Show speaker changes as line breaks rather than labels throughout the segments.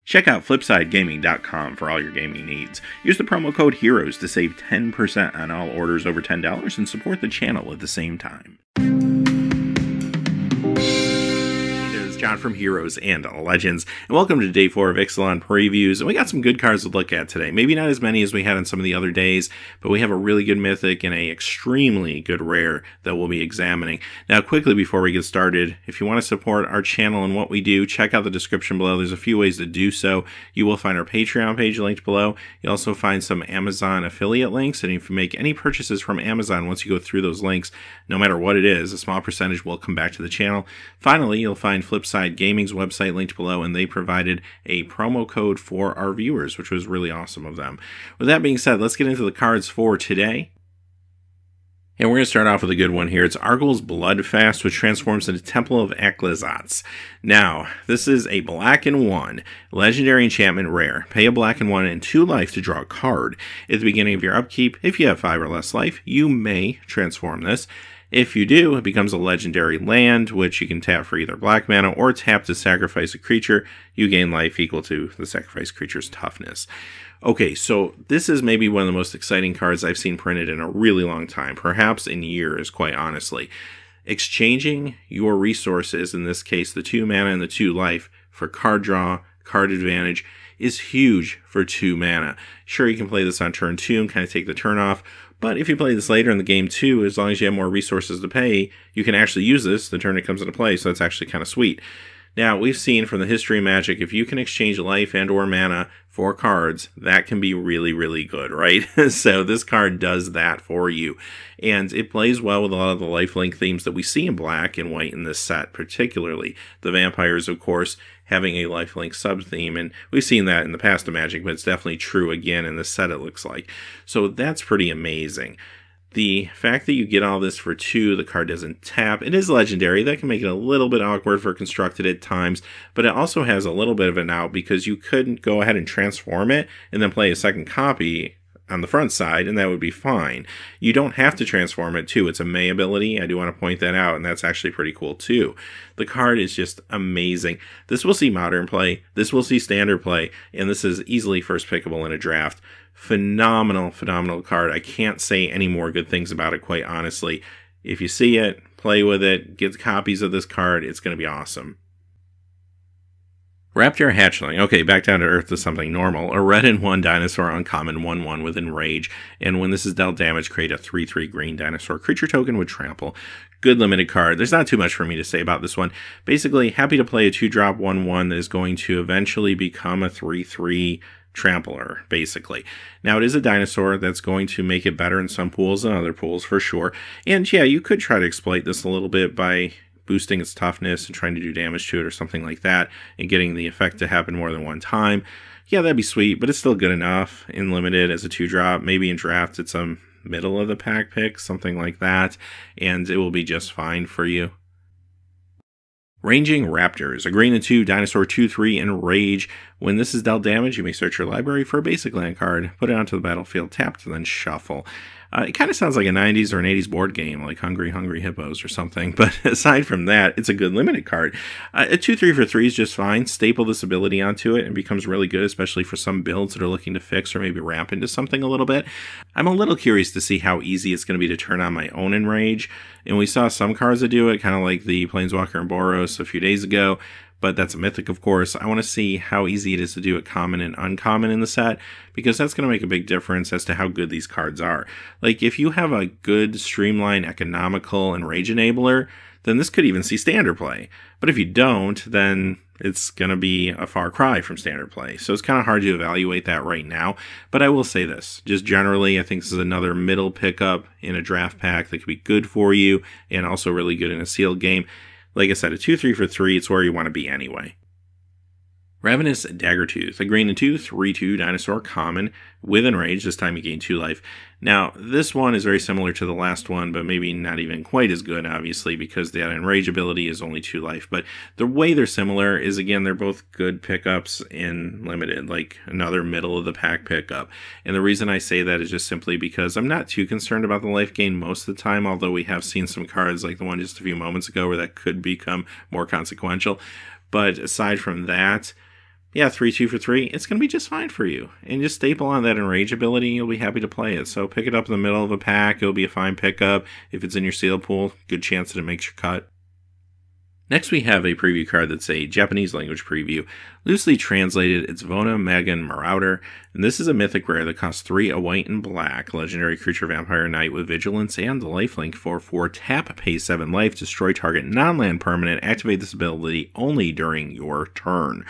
Check out FlipsideGaming.com for all your gaming needs. Use the promo code HEROES to save 10% on all orders over $10 and support the channel at the same time. John from Heroes and Legends, and welcome to Day 4 of Ixalan Previews, and we got some good cards to look at today. Maybe not as many as we had on some of the other days, but we have a really good Mythic and a extremely good Rare that we'll be examining. Now, quickly before we get started, if you want to support our channel and what we do, check out the description below. There's a few ways to do so. You will find our Patreon page linked below. You'll also find some Amazon affiliate links, and if you make any purchases from Amazon, once you go through those links, no matter what it is, a small percentage will come back to the channel. Finally, you'll find Flipside Gaming's website linked below, and they provided a promo code for our viewers, which was really awesome of them. With that being said, let's get into the cards for today. And we're going to start off with a good one here. It's Arguel's Bloodfast, which transforms into Temple of Ecclesats. Now, this is a black and 1 legendary enchantment rare. Pay a black and 1 and 2 life to draw a card. At the beginning of your upkeep, if you have 5 or less life, you may transform this. If you do, it becomes a legendary land, which you can tap for either black mana or tap to sacrifice a creature. You gain life equal to the sacrificed creature's toughness. Okay, so this is maybe one of the most exciting cards I've seen printed in a really long time, perhaps in years, quite honestly. Exchanging your resources, in this case the 2 mana and the 2 life, for card draw, card advantage, is huge for 2 mana. Sure, you can play this on turn 2 and kind of take the turn off, but if you play this later in the game too, as long as you have more resources to pay, you can actually use this the turn it comes into play, so that's actually kind of sweet. Now, we've seen from the history of Magic, if you can exchange life and or mana for cards, that can be really, really good, right? So this card does that for you. And it plays well with a lot of the lifelink themes that we see in black and white in this set, particularly. The vampires, of course, having a lifelink sub-theme, and we've seen that in the past of Magic, but it's definitely true again in this set, it looks like. So that's pretty amazing. The fact that you get all this for 2, the card doesn't tap. It is legendary. That can make it a little bit awkward for constructed at times, but it also has a little bit of an out because you couldn't go ahead and transform it and then play a second copy on the front side, and that would be fine. You don't have to transform it too. It's a May ability. I do want to point that out, and that's actually pretty cool too. The card is just amazing. This will see modern play, this will see standard play, and this is easily first pickable in a draft. Phenomenal, phenomenal card. I can't say any more good things about it, quite honestly. If you see it, play with it, get copies of this card, it's going to be awesome. Raptor Hatchling. Okay, back down to earth to something normal. A red and 1 dinosaur uncommon 1/1 with Enrage, and when this is dealt damage, create a 3/3 green dinosaur creature token with Trample. Good limited card. There's not too much for me to say about this one. Basically, happy to play a 2-drop 1/1 that is going to eventually become a 3/3 trampler, basically. Now, it is a dinosaur that's going to make it better in some pools than other pools, for sure. And yeah, you could try to exploit this a little bit by boosting its toughness and trying to do damage to it or something like that, and getting the effect to happen more than one time. Yeah, that'd be sweet, but it's still good enough in limited as a 2-drop. Maybe in draft it's a middle of the pack pick, something like that, and it will be just fine for you. Ranging Raptors. A green and 2 dinosaur 2/3 Enrage. When this is dealt damage, you may search your library for a basic land card, put it onto the battlefield, tapped, and then shuffle. It kind of sounds like a 90s or an 80s board game, like Hungry Hungry Hippos or something, but aside from that, it's a good limited card. A 2/3 for 3 is just fine. Staple this ability onto it and it becomes really good, especially for some builds that are looking to fix or maybe ramp into something a little bit. I'm a little curious to see how easy it's going to be to turn on my own Enrage, and we saw some cards that do it, kind of like the Planeswalker and Boros a few days ago, but that's a mythic, of course. I want to see how easy it is to do it common and uncommon in the set, because that's going to make a big difference as to how good these cards are. Like, if you have a good, streamlined, economical Enrage enabler, then this could even see standard play. But if you don't, then it's going to be a far cry from standard play. So it's kind of hard to evaluate that right now. But I will say this, just generally, I think this is another middle pickup in a draft pack that could be good for you and also really good in a sealed game. Like I said, a 2/3 for 3, it's where you want to be anyway. Ravenous Daggertooth, a green and 2, 3/2 dinosaur common with Enrage. This time you gain 2 life. Now, this one is very similar to the last one, but maybe not even quite as good, obviously, because the Enrage ability is only 2 life. But the way they're similar is, again, they're both good pickups in limited, like another middle of the pack pickup. And the reason I say that is just simply because I'm not too concerned about the life gain most of the time, although we have seen some cards like the one just a few moments ago where that could become more consequential. But aside from that, yeah, 3-2 for 3, it's going to be just fine for you. And just staple on that Enrage ability, you'll be happy to play it. So pick it up in the middle of a pack, it'll be a fine pickup. If it's in your sealed pool, good chance that it makes your cut. Next, we have a preview card that's a Japanese language preview. Loosely translated, it's Vona, Magan, Marauder, and this is a mythic rare that costs 3, a white and black, legendary creature vampire knight with vigilance and lifelink for 4 tap, pay 7 life, destroy target non-land permanent, activate this ability only during your turn.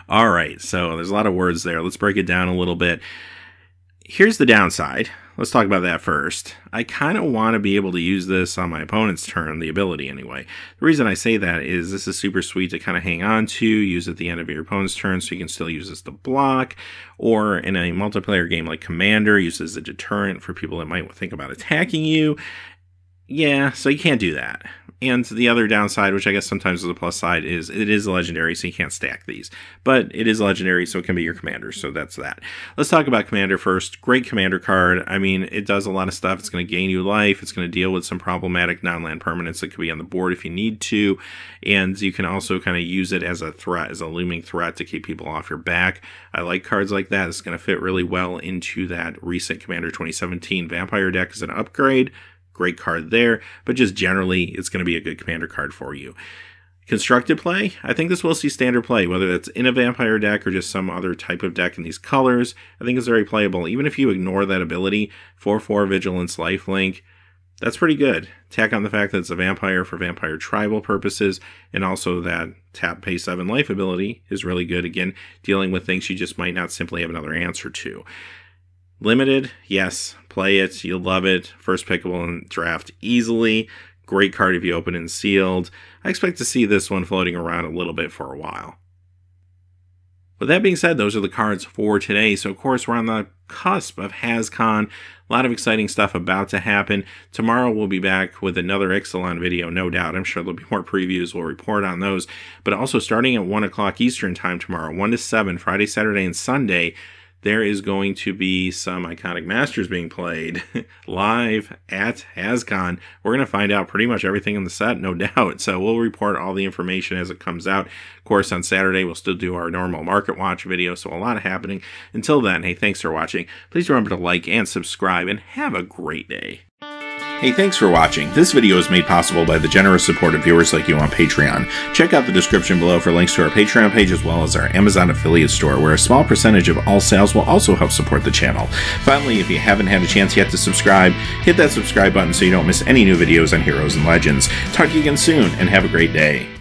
Alright, so there's a lot of words there. Let's break it down a little bit. Here's the downside. Let's talk about that first. I kind of want to be able to use this on my opponent's turn, the ability anyway. The reason I say that is this is super sweet to kind of hang on to, use at the end of your opponent's turn so you can still use this to block, or in a multiplayer game like Commander, use as a deterrent for people that might think about attacking you. Yeah, so you can't do that. And the other downside, which I guess sometimes is a plus side, is it is legendary, so you can't stack these. But it is legendary, so it can be your commander, so that's that. Let's talk about commander first. Great commander card. I mean, it does a lot of stuff. It's going to gain you life. It's going to deal with some problematic non-land permanents that could be on the board if you need to. And you can also kind of use it as a threat, as a looming threat to keep people off your back. I like cards like that. It's going to fit really well into that recent Commander 2017 Vampire deck as an upgrade. Great card there, but just generally, it's going to be a good commander card for you. Constructed play, I think this will see standard play, whether that's in a vampire deck or just some other type of deck in these colors. I think it's very playable. Even if you ignore that ability, 4/4 Vigilance Lifelink, that's pretty good. Tack on the fact that it's a vampire for vampire tribal purposes, and also that tap pay 7 life ability is really good, again, dealing with things you just might not simply have another answer to. Limited, yes, play it, you'll love it. First pickable in draft easily. Great card if you open and sealed. I expect to see this one floating around a little bit for a while. With that being said, those are the cards for today. So, of course, we're on the cusp of HasCon. A lot of exciting stuff about to happen. Tomorrow we'll be back with another Ixalan video, no doubt. I'm sure there'll be more previews. We'll report on those. But also starting at 1 o'clock Eastern time tomorrow, 1 to 7, Friday, Saturday, and Sunday, there is going to be some iconic masters being played live at HasCon. We're going to find out pretty much everything in the set, no doubt. So we'll report all the information as it comes out. Of course, on Saturday, we'll still do our normal Market Watch video, so a lot happening. Until then, hey, thanks for watching. Please remember to like and subscribe, and have a great day. Hey, thanks for watching. This video is made possible by the generous support of viewers like you on Patreon. Check out the description below for links to our Patreon page as well as our Amazon affiliate store, where a small percentage of all sales will also help support the channel. Finally, if you haven't had a chance yet to subscribe, hit that subscribe button so you don't miss any new videos on Heroes and Legends. Talk to you again soon, and have a great day.